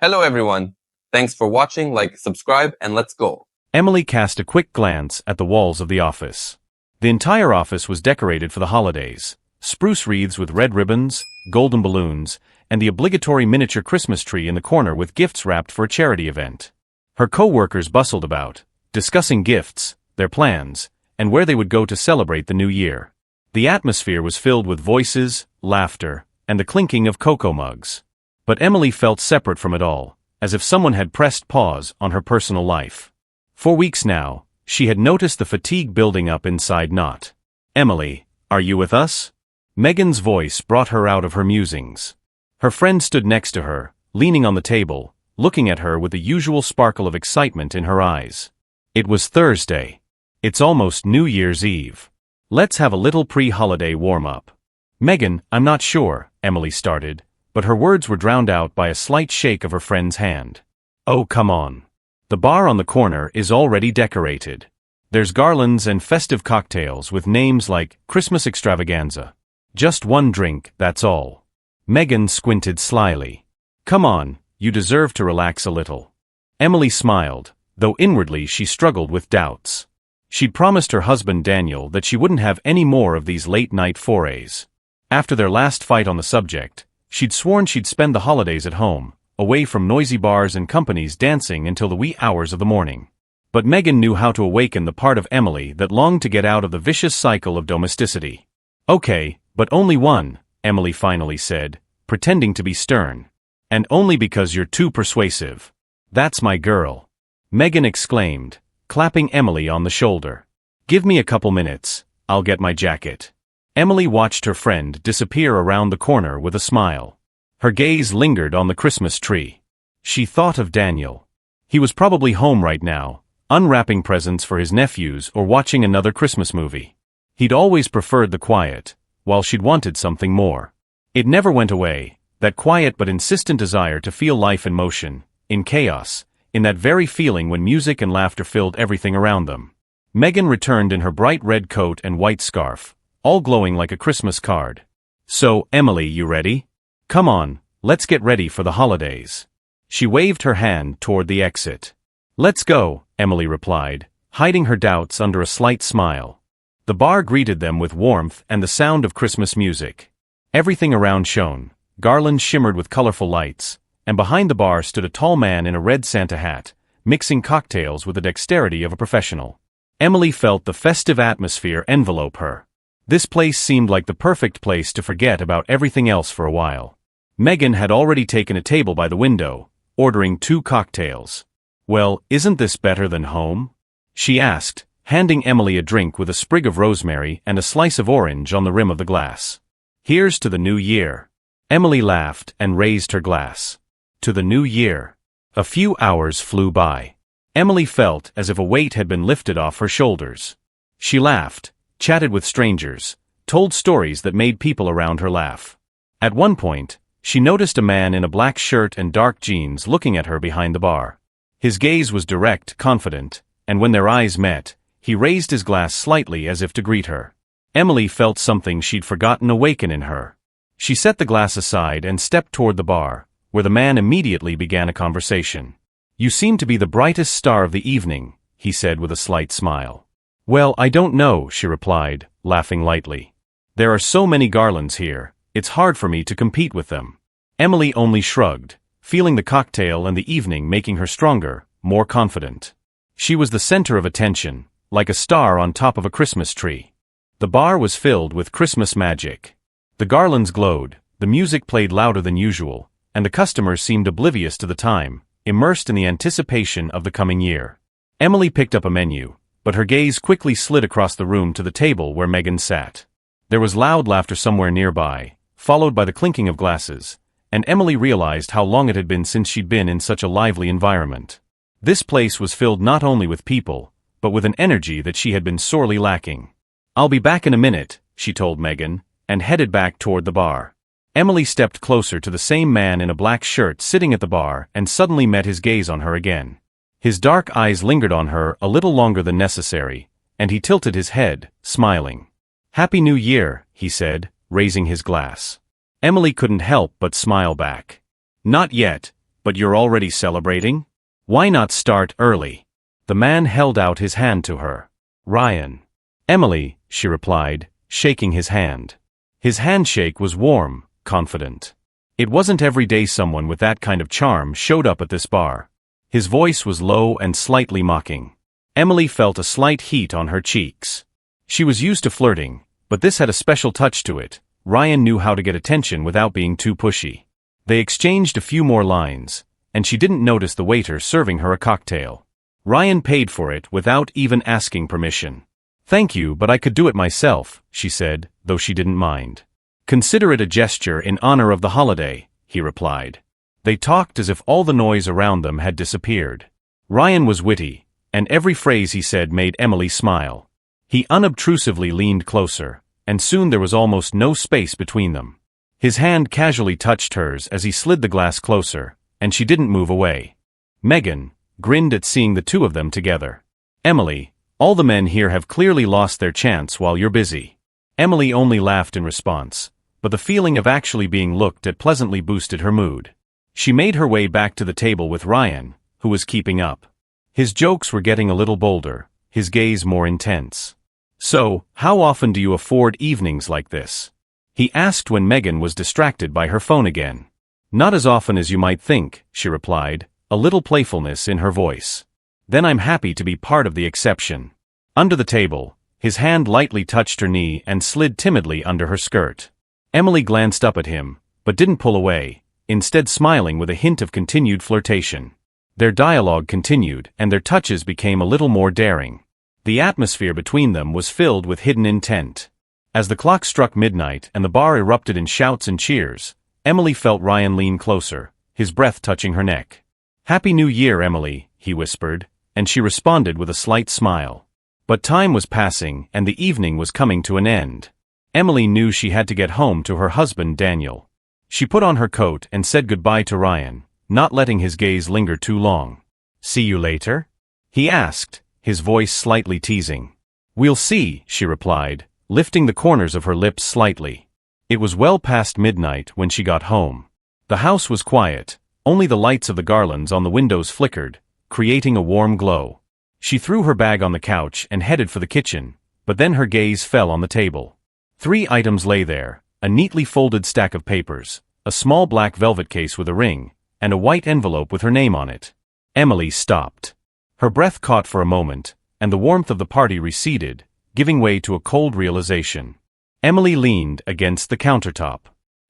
Hello everyone. Thanks for watching, subscribe, and let's go. Emily cast a quick glance at the walls of the office. The entire office was decorated for the holidays. Spruce wreaths with red ribbons, golden balloons, and the obligatory miniature Christmas tree in the corner with gifts wrapped for a charity event. Her co-workers bustled about, discussing gifts, their plans, and where they would go to celebrate the new year. The atmosphere was filled with voices, laughter, and the clinking of cocoa mugs. But Emily felt separate from it all, as if someone had pressed pause on her personal life. For weeks now, she had noticed the fatigue building up inside. Not. "Emily, are you with us?" Megan's voice brought her out of her musings. Her friend stood next to her, leaning on the table, looking at her with the usual sparkle of excitement in her eyes. It was Thursday. It's almost New Year's Eve. Let's have a little pre-holiday warm-up. Megan, I'm not sure, Emily started, but her words were drowned out by a slight shake of her friend's hand. Oh, come on. The bar on the corner is already decorated. There's garlands and festive cocktails with names like Christmas Extravaganza. Just one drink, that's all. Megan squinted slyly. Come on, you deserve to relax a little. Emily smiled, though inwardly she struggled with doubts. She'd promised her husband Daniel that she wouldn't have any more of these late-night forays. After their last fight on the subject, she'd sworn she'd spend the holidays at home, away from noisy bars and companies dancing until the wee hours of the morning. But Megan knew how to awaken the part of Emily that longed to get out of the vicious cycle of domesticity. Okay, but only one, Emily finally said, pretending to be stern. And only because you're too persuasive. That's my girl. Megan exclaimed, clapping Emily on the shoulder. Give me a couple minutes, I'll get my jacket. Emily watched her friend disappear around the corner with a smile. Her gaze lingered on the Christmas tree. She thought of Daniel. He was probably home right now, unwrapping presents for his nephews or watching another Christmas movie. He'd always preferred the quiet, while she'd wanted something more. It never went away, that quiet but insistent desire to feel life in motion, in chaos, in that very feeling when music and laughter filled everything around them. Megan returned in her bright red coat and white scarf, all glowing like a Christmas card. So, Emily, you ready? Come on, let's get ready for the holidays. She waved her hand toward the exit. Let's go, Emily replied, hiding her doubts under a slight smile. The bar greeted them with warmth and the sound of Christmas music. Everything around shone, garlands shimmered with colorful lights, and behind the bar stood a tall man in a red Santa hat, mixing cocktails with the dexterity of a professional. Emily felt the festive atmosphere envelope her. This place seemed like the perfect place to forget about everything else for a while. Megan had already taken a table by the window, ordering 2 cocktails. Well, isn't this better than home? She asked, handing Emily a drink with a sprig of rosemary and a slice of orange on the rim of the glass. Here's to the new year. Emily laughed and raised her glass. To the new year. A few hours flew by. Emily felt as if a weight had been lifted off her shoulders. She laughed, chatted with strangers, told stories that made people around her laugh. At one point, she noticed a man in a black shirt and dark jeans looking at her behind the bar. His gaze was direct, confident, and when their eyes met, he raised his glass slightly as if to greet her. Emily felt something she'd forgotten awaken in her. She set the glass aside and stepped toward the bar, where the man immediately began a conversation. You seem to be the brightest star of the evening, he said with a slight smile. Well, I don't know, she replied, laughing lightly. There are so many garlands here, it's hard for me to compete with them. Emily only shrugged, feeling the cocktail and the evening making her stronger, more confident. She was the center of attention, like a star on top of a Christmas tree. The bar was filled with Christmas magic. The garlands glowed, the music played louder than usual, and the customers seemed oblivious to the time, immersed in the anticipation of the coming year. Emily picked up a menu, but her gaze quickly slid across the room to the table where Megan sat. There was loud laughter somewhere nearby, followed by the clinking of glasses, and Emily realized how long it had been since she'd been in such a lively environment. This place was filled not only with people, but with an energy that she had been sorely lacking. I'll be back in a minute, she told Megan, and headed back toward the bar. Emily stepped closer to the same man in a black shirt sitting at the bar and suddenly met his gaze on her again. His dark eyes lingered on her a little longer than necessary, and he tilted his head, smiling. Happy New Year, he said, raising his glass. Emily couldn't help but smile back. Not yet, But you're already celebrating? Why not start early? The man held out his hand to her. Ryan. Emily, she replied, shaking his hand. His handshake was warm, confident. It wasn't every day someone with that kind of charm showed up at this bar. His voice was low and slightly mocking. Emily felt a slight heat on her cheeks. She was used to flirting, but this had a special touch to it. Ryan knew how to get attention without being too pushy. They exchanged a few more lines, and she didn't notice the waiter serving her a cocktail. Ryan paid for it without even asking permission. Thank you, but I could do it myself, she said, though she didn't mind. Consider it a gesture in honor of the holiday, he replied. They talked as if all the noise around them had disappeared. Ryan was witty, and every phrase he said made Emily smile. He unobtrusively leaned closer, and soon there was almost no space between them. His hand casually touched hers as he slid the glass closer, and she didn't move away. Megan grinned at seeing the two of them together. Emily, all the men here have clearly lost their chance while you're busy. Emily only laughed in response, but the feeling of actually being looked at pleasantly boosted her mood. She made her way back to the table with Ryan, who was keeping up. His jokes were getting a little bolder, his gaze more intense. So, how often do you afford evenings like this? He asked when Megan was distracted by her phone again. Not as often as you might think, she replied, a little playfulness in her voice. Then I'm happy to be part of the exception. Under the table, his hand lightly touched her knee and slid timidly under her skirt. Emily glanced up at him, but didn't pull away, instead smiling with a hint of continued flirtation. Their dialogue continued, and their touches became a little more daring. The atmosphere between them was filled with hidden intent. As the clock struck midnight and the bar erupted in shouts and cheers, Emily felt Ryan lean closer, his breath touching her neck. "Happy New Year, Emily," he whispered, and she responded with a slight smile. But time was passing and the evening was coming to an end. Emily knew she had to get home to her husband Daniel. She put on her coat and said goodbye to Ryan, not letting his gaze linger too long. "See you later?" he asked, his voice slightly teasing. "We'll see," she replied, lifting the corners of her lips slightly. It was well past midnight when she got home. The house was quiet, only the lights of the garlands on the windows flickered, creating a warm glow. She threw her bag on the couch and headed for the kitchen, but then her gaze fell on the table. 3 items lay there, a neatly folded stack of papers, a small black velvet case with a ring, and a white envelope with her name on it. Emily stopped. Her breath caught for a moment, and the warmth of the party receded, giving way to a cold realization. Emily leaned against the countertop.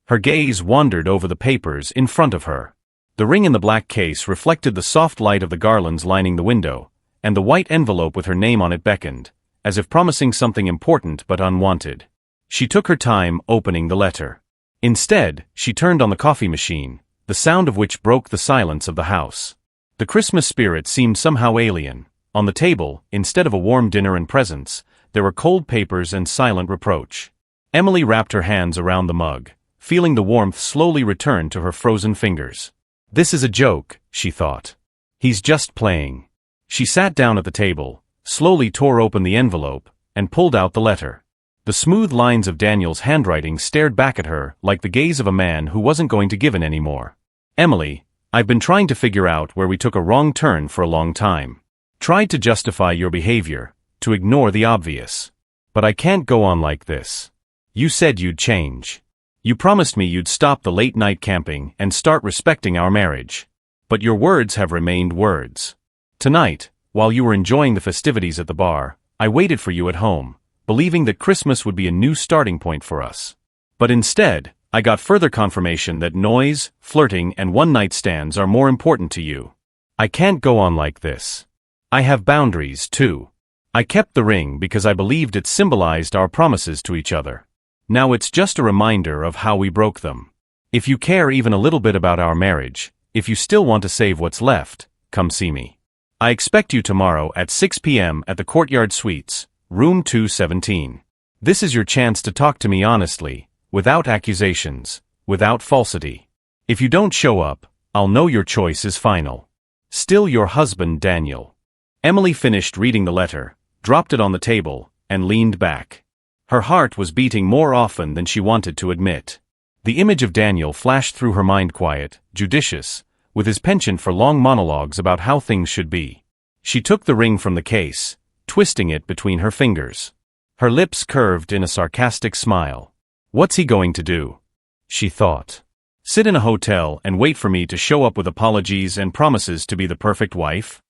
Her gaze wandered over the papers in front of her. The ring in the black case reflected the soft light of the garlands lining the window, and the white envelope with her name on it beckoned, as if promising something important but unwanted. She took her time opening the letter. Instead, she turned on the coffee machine, the sound of which broke the silence of the house. The Christmas spirit seemed somehow alien. On the table, instead of a warm dinner and presents, there were cold papers and silent reproach. Emily wrapped her hands around the mug, feeling the warmth slowly return to her frozen fingers. This is a joke, she thought. He's just playing. She sat down at the table, slowly tore open the envelope, and pulled out the letter. The smooth lines of Daniel's handwriting stared back at her like the gaze of a man who wasn't going to give in anymore. "Emily, I've been trying to figure out where we took a wrong turn for a long time. Tried to justify your behavior, to ignore the obvious. But I can't go on like this. You said you'd change. You promised me you'd stop the late-night camping and start respecting our marriage. But your words have remained words. Tonight, while you were enjoying the festivities at the bar, I waited for you at home, believing that Christmas would be a new starting point for us. But instead, I got further confirmation that noise, flirting, and one-night stands are more important to you. I can't go on like this. I have boundaries, too. I kept the ring because I believed it symbolized our promises to each other. Now it's just a reminder of how we broke them. If you care even a little bit about our marriage, if you still want to save what's left, come see me. I expect you tomorrow at 6 p.m. at the Courtyard Suites, room 217. This is your chance to talk to me honestly, without accusations, without falsity. If you don't show up, I'll know your choice is final. Still your husband, Daniel." Emily finished reading the letter, dropped it on the table, and leaned back. Her heart was beating more often than she wanted to admit. The image of Daniel flashed through her mind, quiet, judicious, with his penchant for long monologues about how things should be. She took the ring from the case, twisting it between her fingers. Her lips curved in a sarcastic smile. What's he going to do? She thought. Sit in a hotel and wait for me to show up with apologies and promises to be the perfect wife?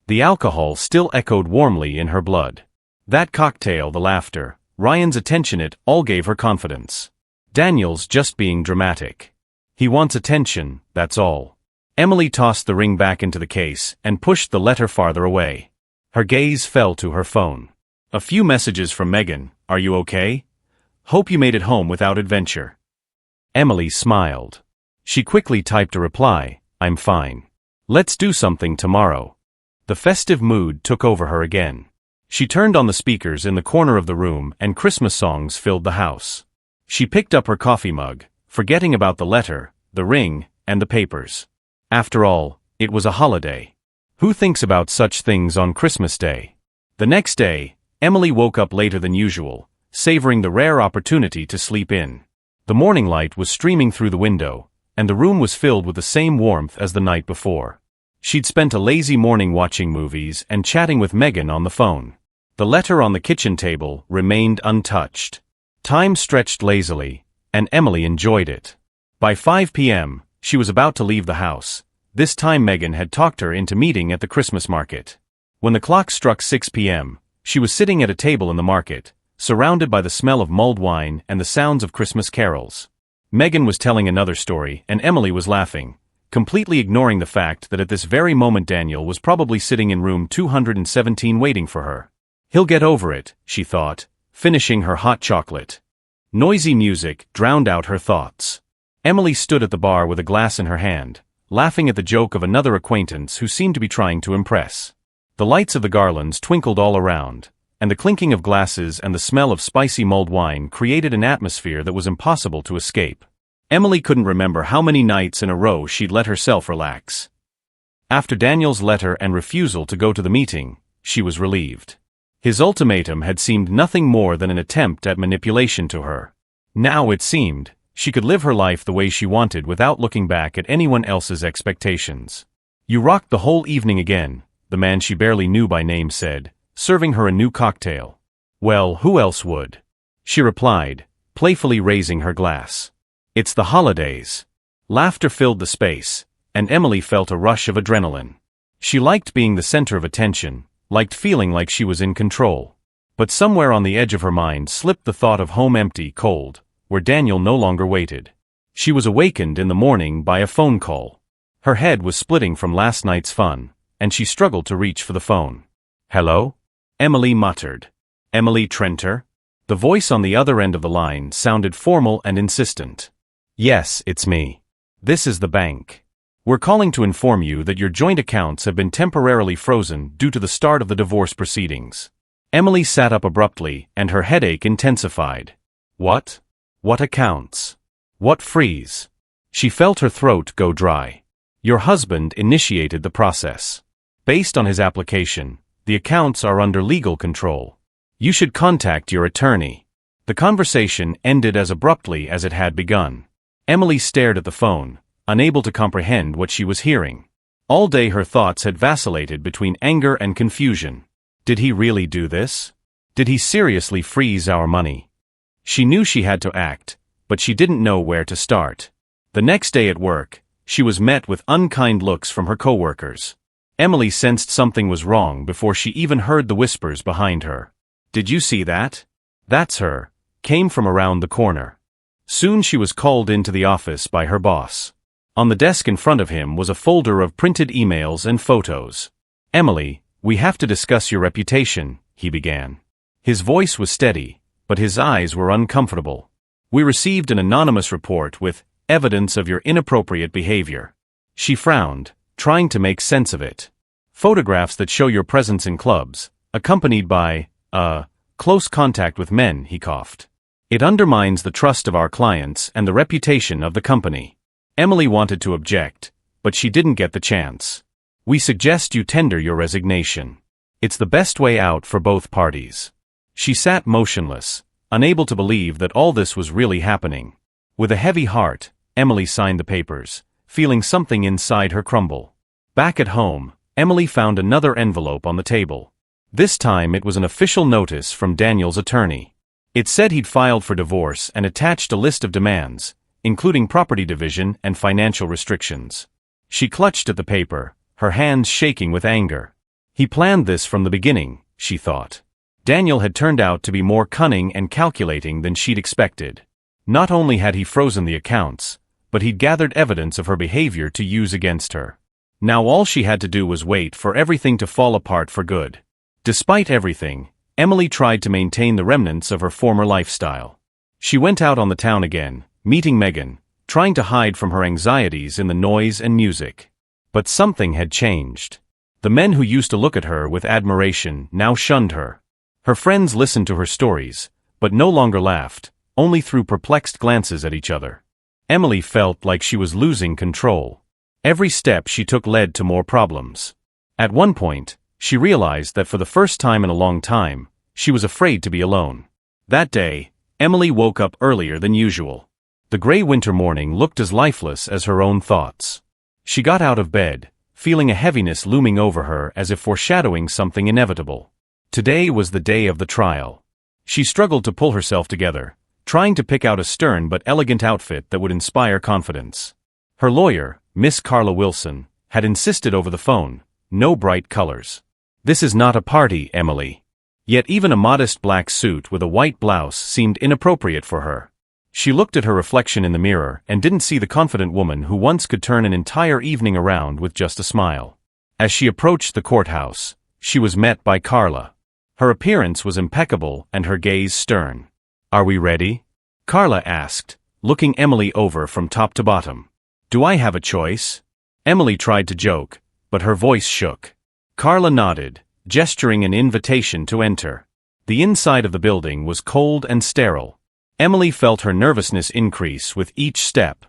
The alcohol still echoed warmly in her blood. That cocktail, the laughter, Ryan's attention, it all gave her confidence. Daniel's just being dramatic. He wants attention, that's all. Emily tossed the ring back into the case and pushed the letter farther away. Her gaze fell to her phone. A few messages from Megan. Are you okay? Hope you made it home without adventure. Emily smiled. She quickly typed a reply. I'm fine. Let's do something tomorrow. The festive mood took over her again. She turned on the speakers in the corner of the room and Christmas songs filled the house. She picked up her coffee mug, forgetting about the letter, the ring, and the papers. After all, it was a holiday. Who thinks about such things on Christmas Day? The next day, Emily woke up later than usual, savoring the rare opportunity to sleep in. The morning light was streaming through the window, and the room was filled with the same warmth as the night before. She'd spent a lazy morning watching movies and chatting with Megan on the phone. The letter on the kitchen table remained untouched. Time stretched lazily, and Emily enjoyed it. By 5 p.m., she was about to leave the house. This time Megan had talked her into meeting at the Christmas market. When the clock struck 6 p.m., she was sitting at a table in the market, surrounded by the smell of mulled wine and the sounds of Christmas carols. Megan was telling another story, and Emily was laughing, completely ignoring the fact that at this very moment Daniel was probably sitting in room 217 waiting for her. He'll get over it, she thought, finishing her hot chocolate. Noisy music drowned out her thoughts. Emily stood at the bar with a glass in her hand, laughing at the joke of another acquaintance who seemed to be trying to impress. The lights of the garlands twinkled all around, and the clinking of glasses and the smell of spicy mulled wine created an atmosphere that was impossible to escape. Emily couldn't remember how many nights in a row she'd let herself relax. After Daniel's letter and refusal to go to the meeting, she was relieved. His ultimatum had seemed nothing more than an attempt at manipulation to her. Now it seemed, she could live her life the way she wanted without looking back at anyone else's expectations. You rocked the whole evening again, the man she barely knew by name said, serving her a new cocktail. Well, who else would? She replied, playfully raising her glass. It's the holidays. Laughter filled the space, and Emily felt a rush of adrenaline. She liked being the center of attention, liked feeling like she was in control. But somewhere on the edge of her mind slipped the thought of home empty, cold, where Daniel no longer waited. She was awakened in the morning by a phone call. Her head was splitting from last night's fun, and she struggled to reach for the phone. Hello? Emily muttered. Emily Trenter? The voice on the other end of the line sounded formal and insistent. Yes, it's me. This is the bank. We're calling to inform you that your joint accounts have been temporarily frozen due to the start of the divorce proceedings. Emily sat up abruptly, and her headache intensified. What? What accounts? What freeze? She felt her throat go dry. Your husband initiated the process. Based on his application, the accounts are under legal control. You should contact your attorney. The conversation ended as abruptly as it had begun. Emily stared at the phone, unable to comprehend what she was hearing. All day her thoughts had vacillated between anger and confusion. Did he really do this? Did he seriously freeze our money? She knew she had to act, but she didn't know where to start. The next day at work, she was met with unkind looks from her coworkers. Emily sensed something was wrong before she even heard the whispers behind her. Did you see that? That's her, came from around the corner. Soon she was called into the office by her boss. On the desk in front of him was a folder of printed emails and photos. Emily, we have to discuss your reputation, he began. His voice was steady, but his eyes were uncomfortable. We received an anonymous report with evidence of your inappropriate behavior. She frowned, trying to make sense of it. Photographs that show your presence in clubs, accompanied by, close contact with men, he coughed. It undermines the trust of our clients and the reputation of the company. Emily wanted to object, but she didn't get the chance. We suggest you tender your resignation. It's the best way out for both parties. She sat motionless, unable to believe that all this was really happening. With a heavy heart, Emily signed the papers, feeling something inside her crumble. Back at home, Emily found another envelope on the table. This time it was an official notice from Daniel's attorney. It said he'd filed for divorce and attached a list of demands, including property division and financial restrictions. She clutched at the paper, her hands shaking with anger. He planned this from the beginning, she thought. Daniel had turned out to be more cunning and calculating than she'd expected. Not only had he frozen the accounts, but he'd gathered evidence of her behavior to use against her. Now all she had to do was wait for everything to fall apart for good. Despite everything, Emily tried to maintain the remnants of her former lifestyle. She went out on the town again, meeting Megan, trying to hide from her anxieties in the noise and music. But something had changed. The men who used to look at her with admiration now shunned her. Her friends listened to her stories, but no longer laughed, only threw perplexed glances at each other. Emily felt like she was losing control. Every step she took led to more problems. At one point, she realized that for the first time in a long time, she was afraid to be alone. That day, Emily woke up earlier than usual. The gray winter morning looked as lifeless as her own thoughts. She got out of bed, feeling a heaviness looming over her as if foreshadowing something inevitable. Today was the day of the trial. She struggled to pull herself together, trying to pick out a stern but elegant outfit that would inspire confidence. Her lawyer, Miss Carla Wilson, had insisted over the phone, no bright colors. This is not a party, Emily. Yet even a modest black suit with a white blouse seemed inappropriate for her. She looked at her reflection in the mirror and didn't see the confident woman who once could turn an entire evening around with just a smile. As she approached the courthouse, she was met by Carla. Her appearance was impeccable and her gaze stern. "Are we ready?" Carla asked, looking Emily over from top to bottom. "Do I have a choice?" Emily tried to joke, but her voice shook. Carla nodded, gesturing an invitation to enter. The inside of the building was cold and sterile. Emily felt her nervousness increase with each step.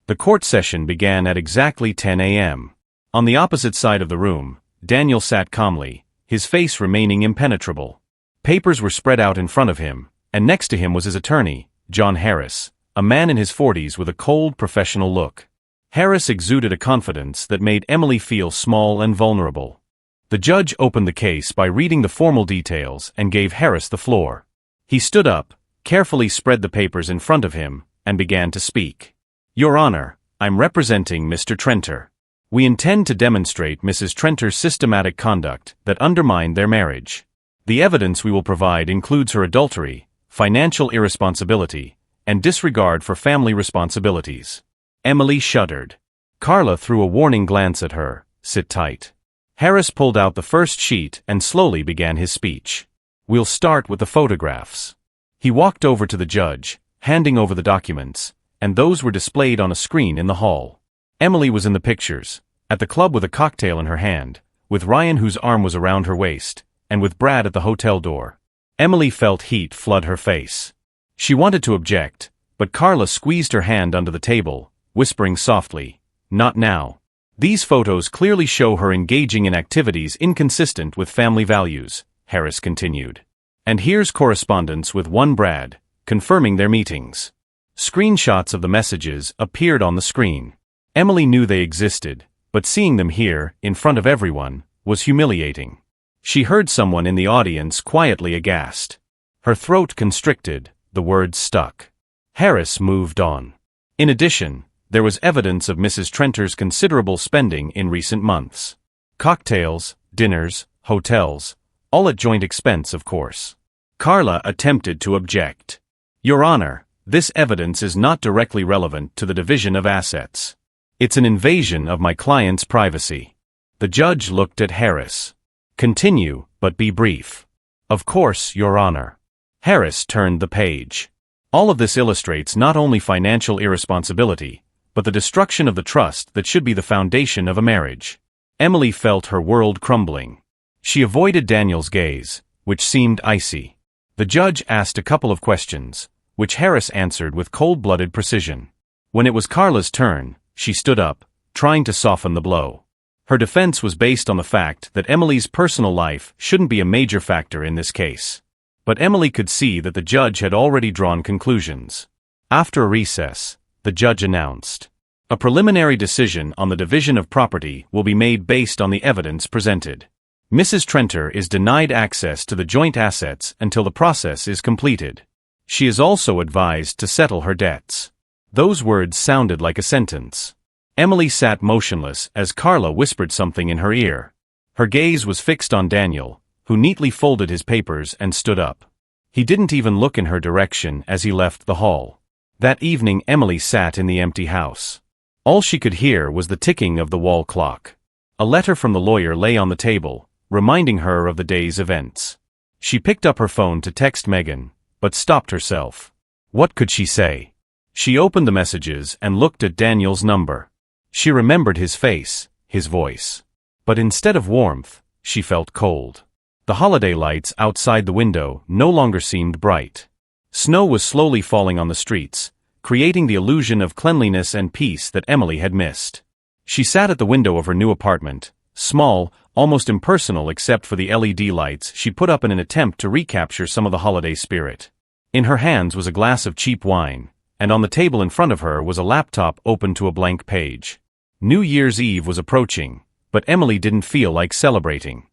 The court session began at exactly 10 a.m. On the opposite side of the room, Daniel sat calmly, his face remaining impenetrable. Papers were spread out in front of him, and next to him was his attorney, John Harris, a man in his 40s with a cold, professional look. Harris exuded a confidence that made Emily feel small and vulnerable. The judge opened the case by reading the formal details and gave Harris the floor. He stood up, carefully spread the papers in front of him, and began to speak. "Your Honor, I'm representing Mr. Trenter. We intend to demonstrate Mrs. Trenter's systematic conduct that undermined their marriage. The evidence we will provide includes her adultery, financial irresponsibility, and disregard for family responsibilities." Emily shuddered. Carla threw a warning glance at her. "Sit tight." Harris pulled out the first sheet and slowly began his speech. "We'll start with the photographs." He walked over to the judge, handing over the documents, and those were displayed on a screen in the hall. Emily was in the pictures, at the club with a cocktail in her hand, with Ryan whose arm was around her waist, and with Brad at the hotel door. Emily felt heat flood her face. She wanted to object, but Carla squeezed her hand under the table, whispering softly, "Not now. These photos clearly show her engaging in activities inconsistent with family values," Harris continued. "And here's correspondence with one Brad, confirming their meetings." Screenshots of the messages appeared on the screen. Emily knew they existed, but seeing them here, in front of everyone, was humiliating. She heard someone in the audience quietly aghast. Her throat constricted, the words stuck. Harris moved on. In addition, there was evidence of Mrs. Trenter's considerable spending in recent months. Cocktails, dinners, hotels, all at joint expense, of course. Carla attempted to object. "Your Honor, this evidence is not directly relevant to the division of assets. It's an invasion of my client's privacy." The judge looked at Harris. "Continue, but be brief." "Of course, Your Honor." Harris turned the page. All of this illustrates not only financial irresponsibility, but the destruction of the trust that should be the foundation of a marriage. Emily felt her world crumbling. She avoided Daniel's gaze, which seemed icy. The judge asked a couple of questions, which Harris answered with cold-blooded precision. When it was Carla's turn, she stood up, trying to soften the blow. Her defense was based on the fact that Emily's personal life shouldn't be a major factor in this case. But Emily could see that the judge had already drawn conclusions. After a recess, the judge announced, A preliminary decision on the division of property will be made based on the evidence presented. Mrs. Trenter is denied access to the joint assets until the process is completed. She is also advised to settle her debts. Those words sounded like a sentence. Emily sat motionless as Carla whispered something in her ear. Her gaze was fixed on Daniel, who neatly folded his papers and stood up. He didn't even look in her direction as he left the hall. That evening Emily sat in the empty house. All she could hear was the ticking of the wall clock. A letter from the lawyer lay on the table, reminding her of the day's events. She picked up her phone to text Megan, but stopped herself. What could she say? She opened the messages and looked at Daniel's number. She remembered his face, his voice. But instead of warmth, she felt cold. The holiday lights outside the window no longer seemed bright. Snow was slowly falling on the streets, creating the illusion of cleanliness and peace that Emily had missed. She sat at the window of her new apartment, small, almost impersonal except for the LED lights she put up in an attempt to recapture some of the holiday spirit. In her hands was a glass of cheap wine, and on the table in front of her was a laptop open to a blank page. New Year's Eve was approaching, but Emily didn't feel like celebrating.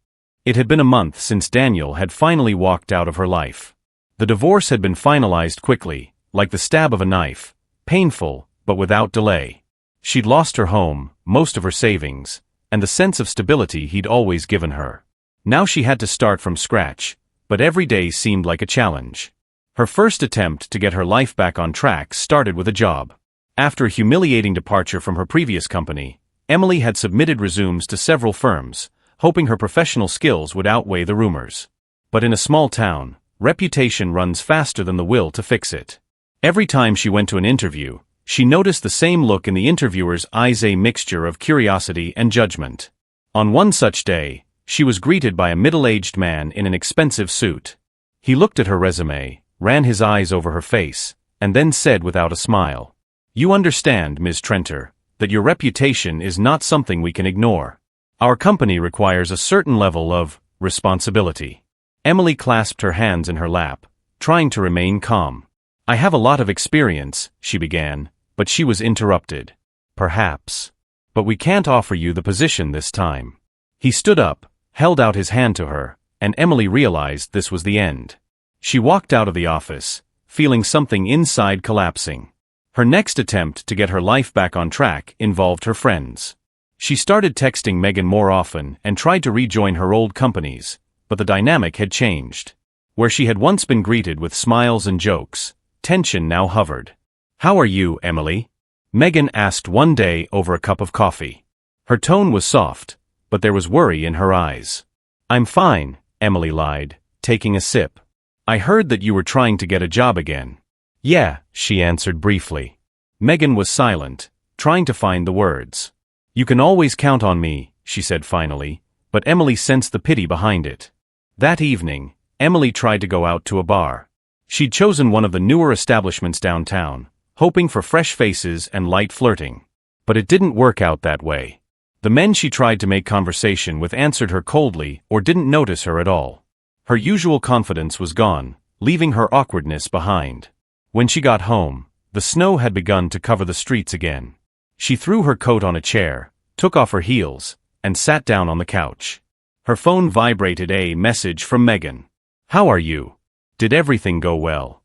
It had been a month since Daniel had finally walked out of her life. The divorce had been finalized quickly, like the stab of a knife, painful, but without delay. She'd lost her home, most of her savings, and the sense of stability he'd always given her. Now she had to start from scratch, but every day seemed like a challenge. Her first attempt to get her life back on track started with a job. After a humiliating departure from her previous company, Emily had submitted resumes to several firms, hoping her professional skills would outweigh the rumors. But in a small town, reputation runs faster than the will to fix it. Every time she went to an interview, she noticed the same look in the interviewer's eyes, a mixture of curiosity and judgment. On one such day, she was greeted by a middle-aged man in an expensive suit. He looked at her resume, ran his eyes over her face, and then said without a smile, "You understand, Ms. Trenter, that your reputation is not something we can ignore. Our company requires a certain level of responsibility." Emily clasped her hands in her lap, trying to remain calm. "I have a lot of experience," she began, but she was interrupted. "Perhaps. But we can't offer you the position this time." He stood up, held out his hand to her, and Emily realized this was the end. She walked out of the office, feeling something inside collapsing. Her next attempt to get her life back on track involved her friends. She started texting Megan more often and tried to rejoin her old companies, but the dynamic had changed. Where she had once been greeted with smiles and jokes, tension now hovered. "How are you, Emily?" Megan asked one day over a cup of coffee. Her tone was soft, but there was worry in her eyes. "I'm fine," Emily lied, taking a sip. "I heard that you were trying to get a job again." "Yeah," she answered briefly. Megan was silent, trying to find the words. "You can always count on me," she said finally, but Emily sensed the pity behind it. That evening, Emily tried to go out to a bar. She'd chosen one of the newer establishments downtown, hoping for fresh faces and light flirting. But it didn't work out that way. The men she tried to make conversation with answered her coldly or didn't notice her at all. Her usual confidence was gone, leaving her awkwardness behind. When she got home, the snow had begun to cover the streets again. She threw her coat on a chair, took off her heels, and sat down on the couch. Her phone vibrated, a message from Megan. "How are you? Did everything go well?"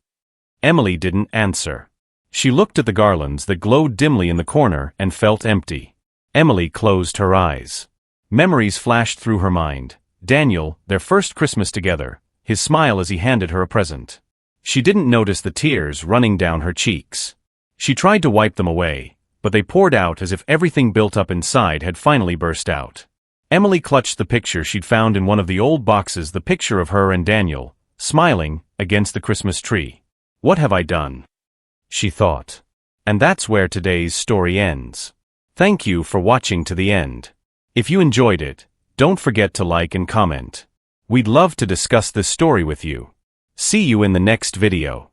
Emily didn't answer. She looked at the garlands that glowed dimly in the corner and felt empty. Emily closed her eyes. Memories flashed through her mind. Daniel, their first Christmas together, his smile as he handed her a present. She didn't notice the tears running down her cheeks. She tried to wipe them away, but they poured out as if everything built up inside had finally burst out. Emily clutched the picture she'd found in one of the old boxes, the picture of her and Daniel, smiling, against the Christmas tree. "What have I done?" she thought. And that's where today's story ends. Thank you for watching to the end. If you enjoyed it, don't forget to like and comment. We'd love to discuss this story with you. See you in the next video.